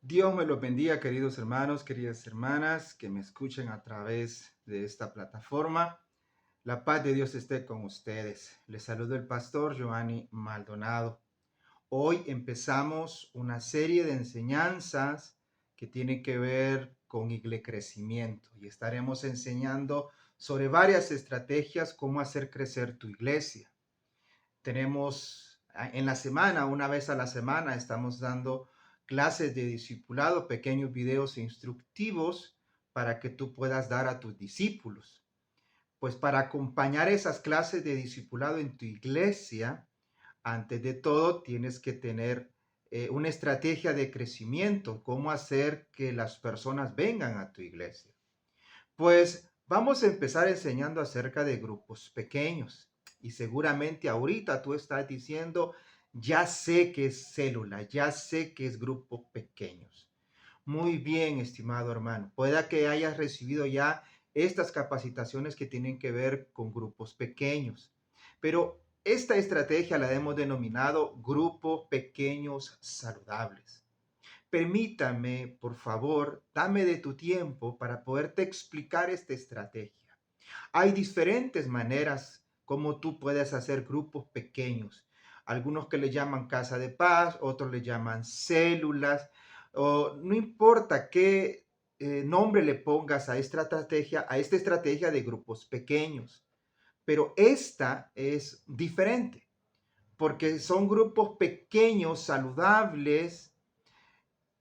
Dios me los bendiga, queridos hermanos, queridas hermanas que me escuchen a través de esta plataforma. La paz de Dios esté con ustedes. Les saludo el pastor Giovanni Maldonado. Hoy empezamos una serie de enseñanzas que tienen que ver con crecimiento y estaremos enseñando sobre varias estrategias cómo hacer crecer tu iglesia. Tenemos en la semana, una vez a la semana, estamos dando clases de discipulado, pequeños videos instructivos para que tú puedas dar a tus discípulos. Pues para acompañar esas clases de discipulado en tu iglesia, antes de todo tienes que tener una estrategia de crecimiento, cómo hacer que las personas vengan a tu iglesia. Pues vamos a empezar enseñando acerca de grupos pequeños. Y seguramente ahorita tú estás diciendo, ya sé que es célula, ya sé que es grupos pequeños. Muy bien, estimado hermano. Pueda que hayas recibido ya estas capacitaciones que tienen que ver con grupos pequeños. Pero esta estrategia la hemos denominado grupos pequeños saludables. Permítame, por favor, dame de tu tiempo para poderte explicar esta estrategia. Hay diferentes maneras como tú puedes hacer grupos pequeños. Algunos que le llaman casa de paz, otros le llaman células, o no importa qué nombre le pongas a esta estrategia de grupos pequeños. Pero esta es diferente porque son grupos pequeños, saludables,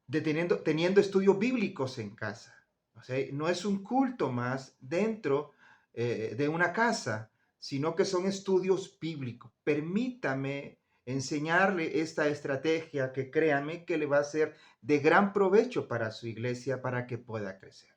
teniendo estudios bíblicos en casa. O sea, no es un culto más dentro de una casa, sino que son estudios bíblicos. Permítame enseñarle esta estrategia que créame que le va a ser de gran provecho para su iglesia para que pueda crecer.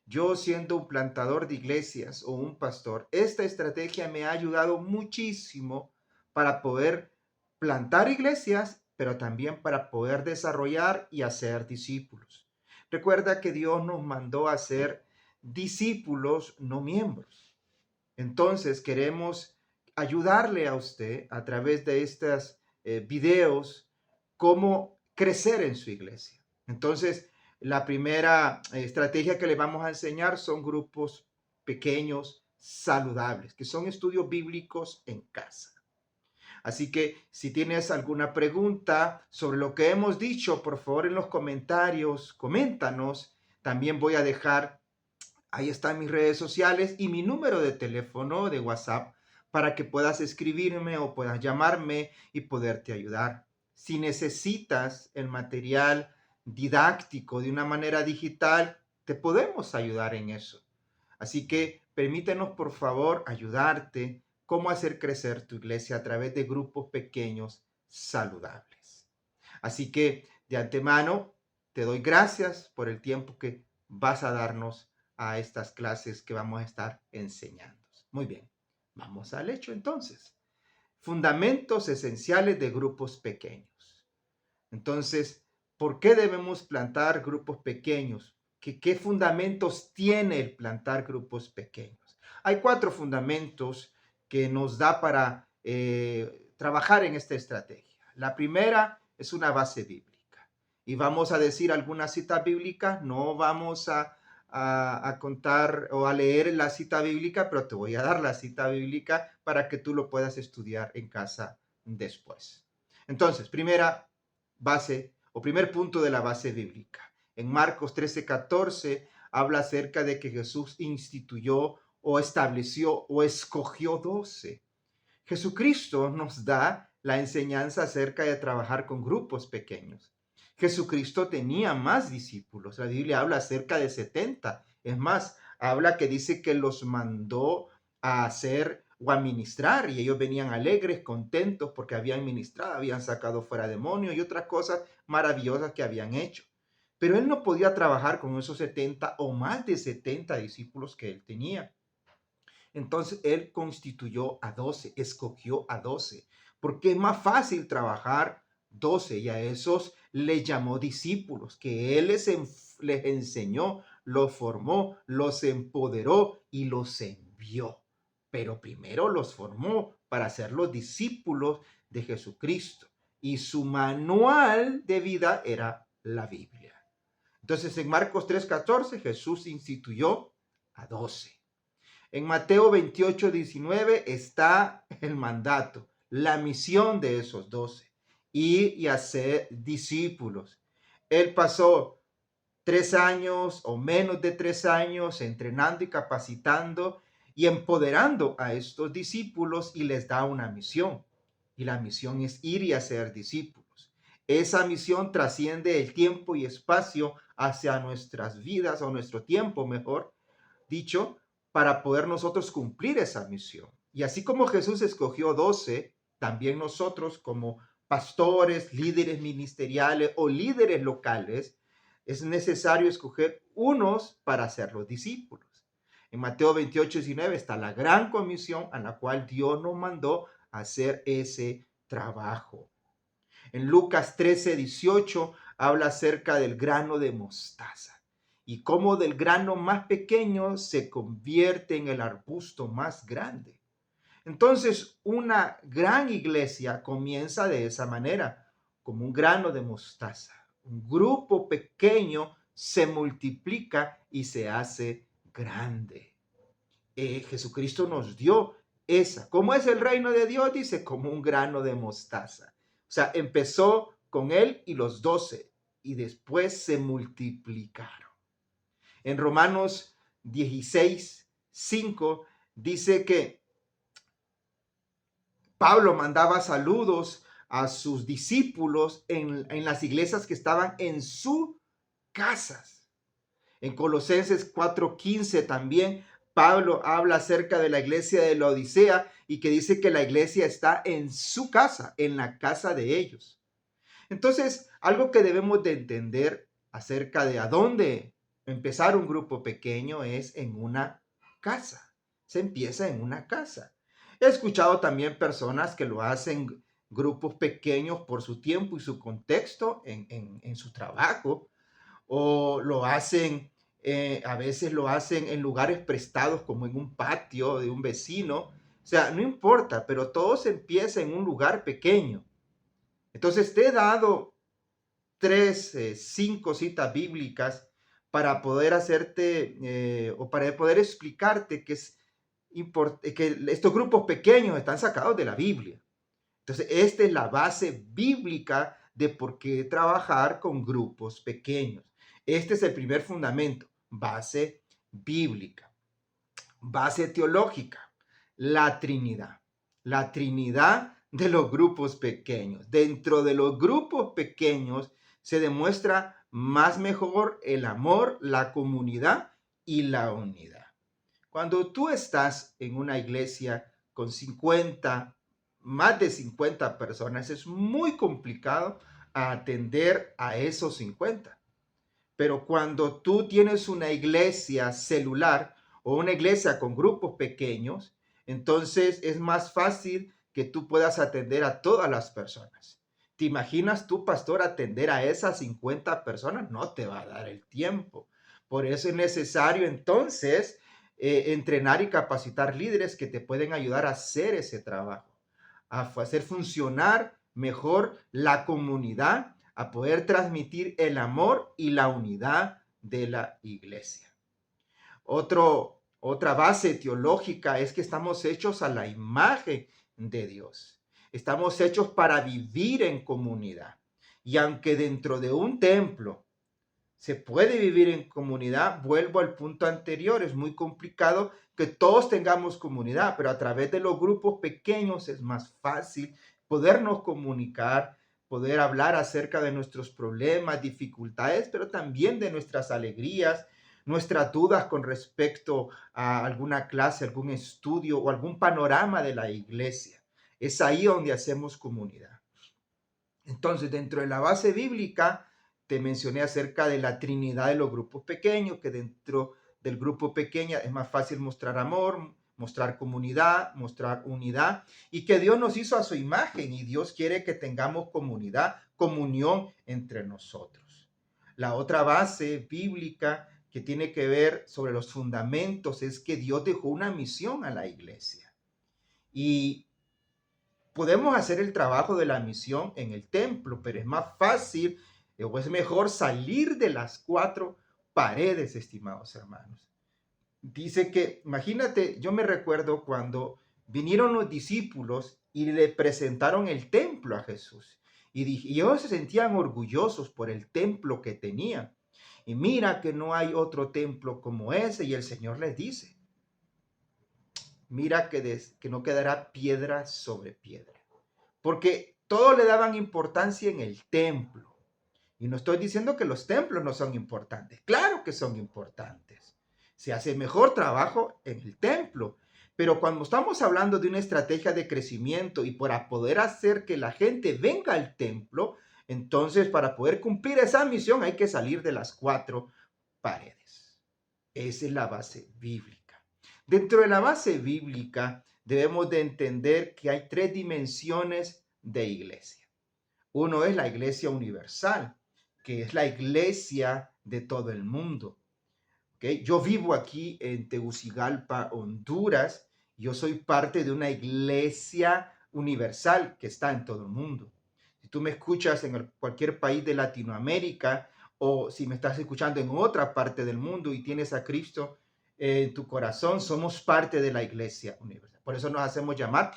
Yo siendo un plantador de iglesias o un pastor, esta estrategia me ha ayudado muchísimo para poder plantar iglesias, pero también para poder desarrollar y hacer discípulos. Recuerda que Dios nos mandó a ser discípulos, no miembros. Entonces queremos ayudarle a usted a través de estos videos cómo crecer en su iglesia. Entonces, la primera estrategia que le vamos a enseñar son grupos pequeños, saludables, que son estudios bíblicos en casa. Así que si tienes alguna pregunta sobre lo que hemos dicho, por favor en los comentarios, coméntanos. También voy a dejar, ahí están mis redes sociales y mi número de teléfono de WhatsApp para que puedas escribirme o puedas llamarme y poderte ayudar. Si necesitas el material didáctico de una manera digital, te podemos ayudar en eso. Así que permítenos, por favor, ayudarte cómo hacer crecer tu iglesia a través de grupos pequeños saludables. Así que de antemano te doy gracias por el tiempo que vas a darnos a estas clases que vamos a estar enseñando. Muy bien, vamos al hecho entonces. Fundamentos esenciales de grupos pequeños. Entonces, ¿por qué debemos plantar grupos pequeños? ¿Qué fundamentos tiene el plantar grupos pequeños? Hay 4 fundamentos que nos da para trabajar en esta estrategia. La primera es una base bíblica. Y vamos a decir alguna cita bíblica, no vamos a contar o a leer la cita bíblica, pero te voy a dar la cita bíblica para que tú lo puedas estudiar en casa después. Entonces, primera base o primer punto de la base bíblica. En Marcos 13:14 habla acerca de que Jesús instituyó o estableció o escogió 12. Jesucristo nos da la enseñanza acerca de trabajar con grupos pequeños. Jesucristo tenía más discípulos. La Biblia habla acerca de 70. Es más, habla que dice que los mandó a hacer o a ministrar y ellos venían alegres, contentos porque habían ministrado, habían sacado fuera demonios y otras cosas maravillosas que habían hecho. Pero él no podía trabajar con esos 70 o más de 70 discípulos que él tenía. Entonces él constituyó a 12, escogió a 12, porque es más fácil trabajar 12 y a esos le llamó discípulos, que él les enseñó, los formó, los empoderó y los envió. Pero primero los formó para ser los discípulos de Jesucristo y su manual de vida era la Biblia. Entonces en Marcos 3:14 Jesús instituyó a 12. En Mateo 28:19 está el mandato, la misión de esos 12, ir y hacer discípulos. Él pasó 3 años o menos de 3 años entrenando y capacitando y empoderando a estos discípulos y les da una misión. Y la misión es ir y hacer discípulos. Esa misión trasciende el tiempo y espacio hacia nuestras vidas o nuestro tiempo, mejor dicho, para poder nosotros cumplir esa misión. Y así como Jesús escogió 12, también nosotros como pastores, líderes ministeriales o líderes locales, es necesario escoger unos para ser los discípulos. En Mateo 28:19 está la gran comisión a la cual Dios nos mandó a hacer ese trabajo. En Lucas 13:18 habla acerca del grano de mostaza y cómo del grano más pequeño se convierte en el arbusto más grande. Entonces, una gran iglesia comienza de esa manera, como un grano de mostaza. Un grupo pequeño se multiplica y se hace grande. Jesucristo nos dio esa. ¿Cómo es el reino de Dios? Dice, como un grano de mostaza. O sea, empezó con él y los 12 y después se multiplicaron. En Romanos 16:5 dice que Pablo mandaba saludos a sus discípulos en las iglesias que estaban en sus casas. En Colosenses 4:15 también Pablo habla acerca de la iglesia de la Odisea y que dice que la iglesia está en su casa, en la casa de ellos. Entonces, algo que debemos de entender acerca de a dónde empezar un grupo pequeño es en una casa. Se empieza en una casa. He escuchado también personas que lo hacen grupos pequeños por su tiempo y su contexto en su trabajo, o lo hacen, a veces lo hacen en lugares prestados como en un patio de un vecino. O sea, no importa, pero todo se empieza en un lugar pequeño. Entonces te he dado 5 citas bíblicas para poder hacerte o para poder explicarte que que estos grupos pequeños están sacados de la Biblia. Entonces, esta es la base bíblica de por qué trabajar con grupos pequeños. Este es el primer fundamento, base bíblica. Base teológica, la Trinidad. La Trinidad de los grupos pequeños. Dentro de los grupos pequeños se demuestra más mejor el amor, la comunidad y la unidad. Cuando tú estás en una iglesia con 50, más de 50 personas, es muy complicado atender a esos 50. Pero cuando tú tienes una iglesia celular o una iglesia con grupos pequeños, entonces es más fácil que tú puedas atender a todas las personas. ¿Te imaginas tú, pastor, atender a esas 50 personas? No te va a dar el tiempo. Por eso es necesario entonces entrenar y capacitar líderes que te pueden ayudar a hacer ese trabajo, a hacer funcionar mejor la comunidad, a poder transmitir el amor y la unidad de la iglesia. Otra base teológica es que estamos hechos a la imagen de Dios. Estamos hechos para vivir en comunidad. Y aunque dentro de un templo se puede vivir en comunidad, vuelvo al punto anterior, es muy complicado que todos tengamos comunidad, pero a través de los grupos pequeños es más fácil podernos comunicar, poder hablar acerca de nuestros problemas, dificultades, pero también de nuestras alegrías, nuestras dudas con respecto a alguna clase, algún estudio o algún panorama de la iglesia. Es ahí donde hacemos comunidad. Entonces, dentro de la base bíblica, te mencioné acerca de la Trinidad de los grupos pequeños, que dentro del grupo pequeño es más fácil mostrar amor, mostrar comunidad, mostrar unidad, y que Dios nos hizo a su imagen y Dios quiere que tengamos comunidad, comunión entre nosotros. La otra base bíblica que tiene que ver sobre los fundamentos es que Dios dejó una misión a la iglesia. Y podemos hacer el trabajo de la misión en el templo, pero es más fácil O es mejor salir de las cuatro paredes, estimados hermanos. Dice que, imagínate, yo me recuerdo cuando vinieron los discípulos y le presentaron el templo a Jesús. Y ellos se sentían orgullosos por el templo que tenían. Y mira que no hay otro templo como ese. Y el Señor les dice, mira que no quedará piedra sobre piedra. Porque todo le daban importancia en el templo. Y no estoy diciendo que los templos no son importantes. Claro que son importantes. Se hace mejor trabajo en el templo. Pero cuando estamos hablando de una estrategia de crecimiento y para poder hacer que la gente venga al templo, entonces para poder cumplir esa misión hay que salir de las cuatro paredes. Esa es la base bíblica. Dentro de la base bíblica debemos de entender que hay tres dimensiones de iglesia. Uno es la iglesia universal, que es la iglesia de todo el mundo. ¿Okay? Yo vivo aquí en Tegucigalpa, Honduras. Yo soy parte de una iglesia universal que está en todo el mundo. Si tú me escuchas en cualquier país de Latinoamérica o si me estás escuchando en otra parte del mundo y tienes a Cristo en tu corazón, somos parte de la iglesia universal. Por eso nos hacemos llamar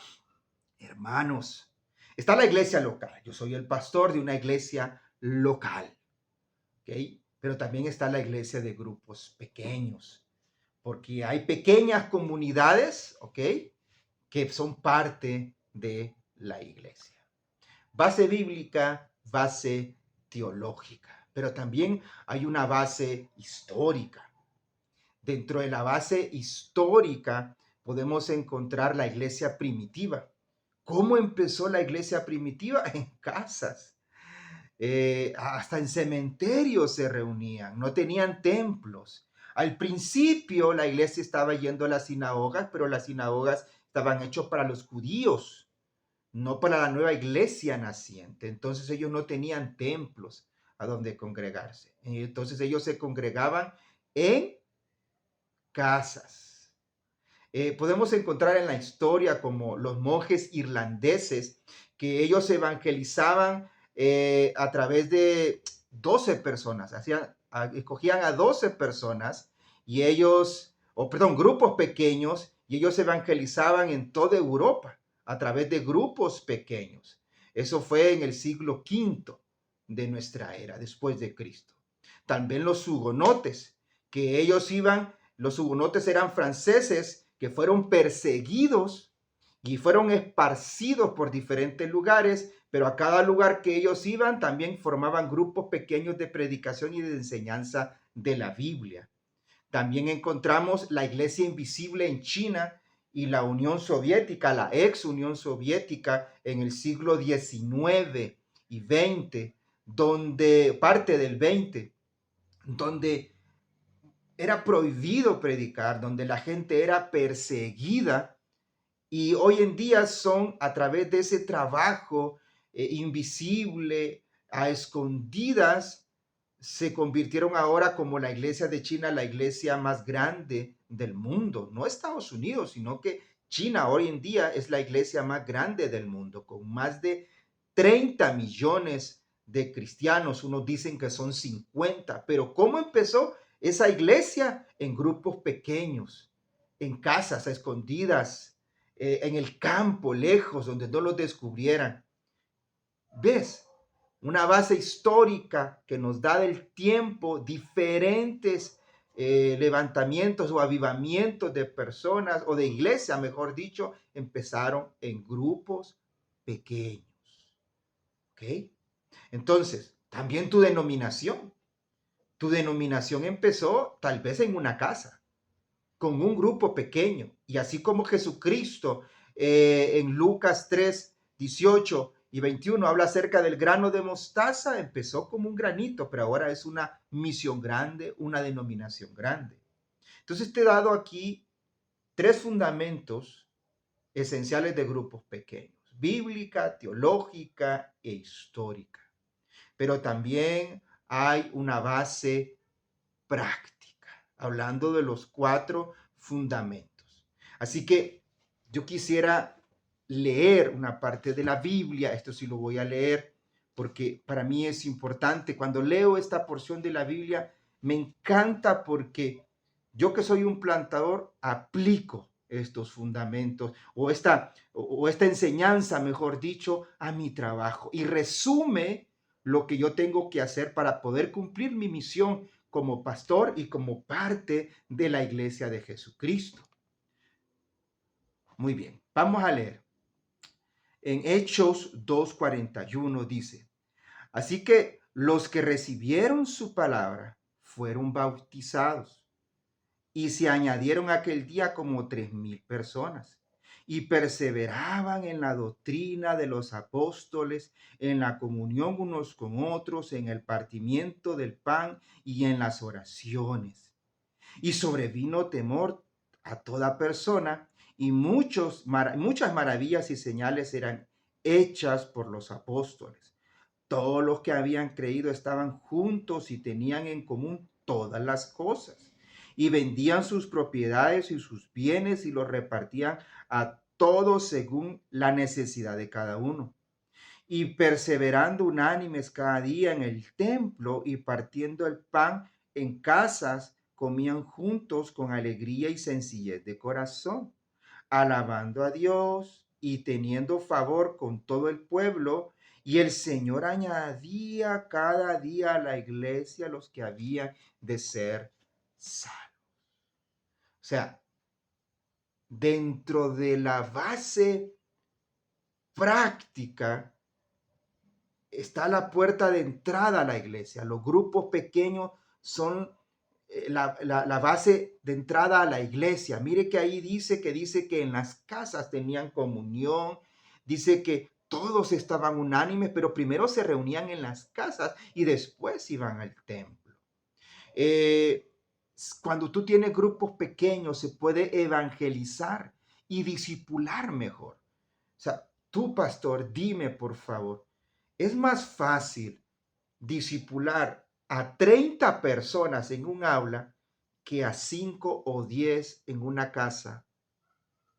hermanos. Está la iglesia local. Yo soy el pastor de una iglesia local. ¿Okay? Pero también está la iglesia de grupos pequeños, porque hay pequeñas comunidades, ¿ok? Que son parte de la iglesia. Base bíblica, base teológica, pero también hay una base histórica. Dentro de la base histórica podemos encontrar la iglesia primitiva. ¿Cómo empezó la iglesia primitiva? En casas. Hasta en cementerios se reunían, no tenían templos. Al principio la iglesia estaba yendo a las sinagogas, pero las sinagogas estaban hechas para los judíos, no para la nueva iglesia naciente. Entonces ellos no tenían templos a donde congregarse. Entonces ellos se congregaban en casas. Podemos encontrar en la historia como los monjes irlandeses que ellos evangelizaban a través de 12 personas, escogían a 12 personas y ellos, grupos pequeños, y ellos evangelizaban en toda Europa a través de grupos pequeños. Eso fue en el siglo V de nuestra era, después de Cristo. También los hugonotes, que los hugonotes eran franceses que fueron perseguidos y fueron esparcidos por diferentes lugares, pero a cada lugar que ellos iban también formaban grupos pequeños de predicación y de enseñanza de la Biblia. También encontramos la iglesia invisible en China y la Unión Soviética, la ex Unión Soviética en el siglo XIX y XX, parte del XX, donde era prohibido predicar, donde la gente era perseguida y hoy en día son a través de ese trabajo invisible, a escondidas, se convirtieron ahora como la iglesia de China, la iglesia más grande del mundo. No Estados Unidos, sino que China hoy en día es la iglesia más grande del mundo, con más de 30 millones de cristianos. Unos dicen que son 50, pero ¿cómo empezó esa iglesia? En grupos pequeños, en casas, a escondidas, en el campo, lejos, donde no los descubrieran. ¿Ves? Una base histórica que nos da del tiempo diferentes levantamientos o avivamientos de personas o de iglesia, mejor dicho, empezaron en grupos pequeños. ¿Ok? Entonces, también tu denominación. Tu denominación empezó tal vez en una casa, con un grupo pequeño. Y así como Jesucristo en Lucas 3, 18 y 21 habla acerca del grano de mostaza, empezó como un granito, pero ahora es una misión grande, una denominación grande. Entonces te he dado aquí tres fundamentos esenciales de grupos pequeños: bíblica, teológica e histórica. Pero también hay una base práctica, hablando de los cuatro fundamentos. Así que yo quisiera leer una parte de la Biblia, esto sí lo voy a leer porque para mí es importante. Cuando leo esta porción de la Biblia, me encanta porque yo que soy un plantador, aplico estos fundamentos o esta enseñanza, mejor dicho, a mi trabajo y resume lo que yo tengo que hacer para poder cumplir mi misión como pastor y como parte de la iglesia de Jesucristo. Muy bien, vamos a leer. En Hechos 2:41 dice: así que los que recibieron su palabra fueron bautizados y se añadieron aquel día como 3,000 personas y perseveraban en la doctrina de los apóstoles, en la comunión unos con otros, en el partimiento del pan y en las oraciones. Y sobrevino temor a toda persona y muchas maravillas y señales eran hechas por los apóstoles. Todos los que habían creído estaban juntos y tenían en común todas las cosas. Y vendían sus propiedades y sus bienes y los repartían a todos según la necesidad de cada uno. Y perseverando unánimes cada día en el templo y partiendo el pan en casas, comían juntos con alegría y sencillez de corazón, alabando a Dios y teniendo favor con todo el pueblo. Y el Señor añadía cada día a la iglesia los que habían de ser salvos. O sea, dentro de la base práctica está la puerta de entrada a la iglesia. Los grupos pequeños son la base de entrada a la iglesia. Mire que ahí dice que en las casas tenían comunión, dice que todos estaban unánimes, pero primero se reunían en las casas y después iban al templo. Eh, Cuando tú tienes grupos pequeños, se puede evangelizar y discipular mejor. O sea, tú, pastor, dime por favor, ¿es más fácil discipular a 30 personas en un aula que a 5 o 10 en una casa?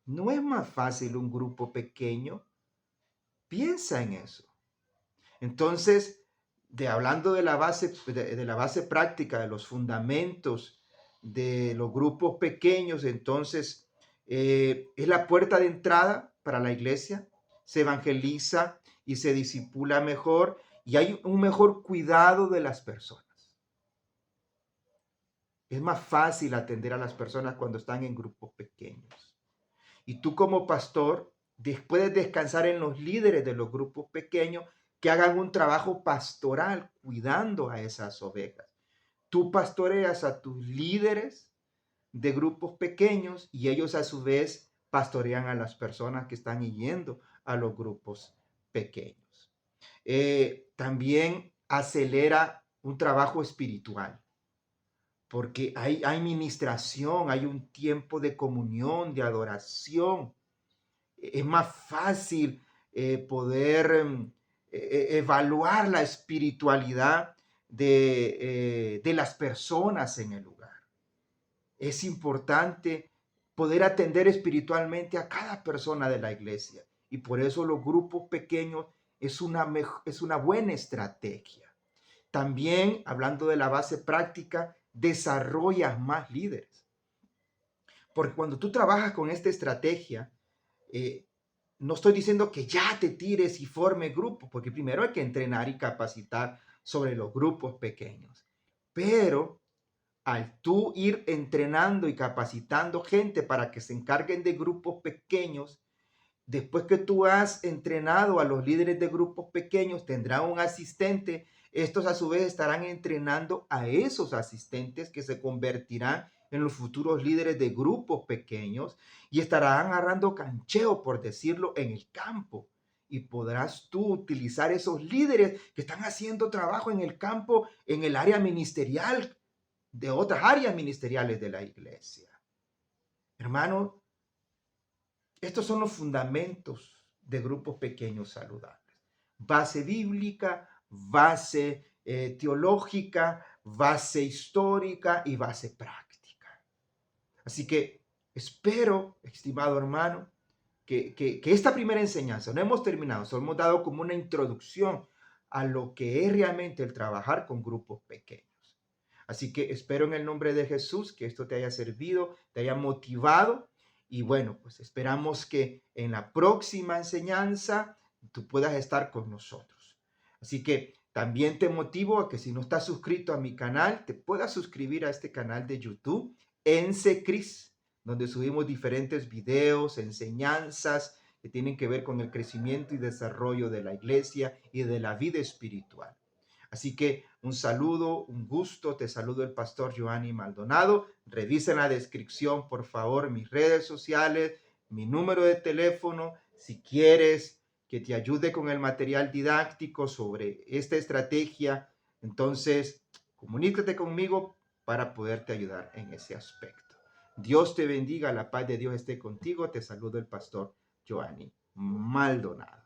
¿No es más fácil un grupo pequeño? Piensa en eso. Entonces, hablando de la base práctica, de los fundamentos de los grupos pequeños, entonces es la puerta de entrada para la iglesia, se evangeliza y se disipula mejor y hay un mejor cuidado de las personas. Es más fácil atender a las personas cuando están en grupos pequeños. Y tú como pastor, puedes descansar en los líderes de los grupos pequeños que hagan un trabajo pastoral cuidando a esas ovejas. Tú pastoreas a tus líderes de grupos pequeños y ellos a su vez pastorean a las personas que están yendo a los grupos pequeños. También acelera un trabajo espiritual porque hay ministración, hay un tiempo de comunión, de adoración. Es más fácil poder evaluar la espiritualidad de las personas en el lugar. Es importante poder atender espiritualmente a cada persona de la iglesia y por eso los grupos pequeños es una buena estrategia. También, hablando de la base práctica, desarrollas más líderes. Porque cuando tú trabajas con esta estrategia, eh, no estoy diciendo que ya te tires y forme grupos, porque primero hay que entrenar y capacitar sobre los grupos pequeños. Pero al tú ir entrenando y capacitando gente para que se encarguen de grupos pequeños, después que tú has entrenado a los líderes de grupos pequeños, tendrán un asistente. Estos a su vez estarán entrenando a esos asistentes que se convertirán en los futuros líderes de grupos pequeños y estarán agarrando cancheo, por decirlo, en el campo. Y podrás tú utilizar esos líderes que están haciendo trabajo en el campo, en el área ministerial, de otras áreas ministeriales de la iglesia. Hermano, estos son los fundamentos de grupos pequeños saludables. Base bíblica, base teológica, base histórica y base práctica. Así que espero, estimado hermano, que esta primera enseñanza, no hemos terminado, solo hemos dado como una introducción a lo que es realmente el trabajar con grupos pequeños. Así que espero en el nombre de Jesús que esto te haya servido, te haya motivado y bueno, pues esperamos que en la próxima enseñanza tú puedas estar con nosotros. Así que también te motivo a que si no estás suscrito a mi canal, te puedas suscribir a este canal de YouTube, Ensecris, donde subimos diferentes videos, enseñanzas que tienen que ver con el crecimiento y desarrollo de la iglesia y de la vida espiritual. Así que un saludo, un gusto, te saludo el pastor Giovanni Maldonado. Revisa en la descripción, por favor, mis redes sociales, mi número de teléfono, si quieres que te ayude con el material didáctico sobre esta estrategia, entonces comunícate conmigo para poderte ayudar en ese aspecto. Dios te bendiga, la paz de Dios esté contigo. Te saludo el pastor Giovanni Maldonado.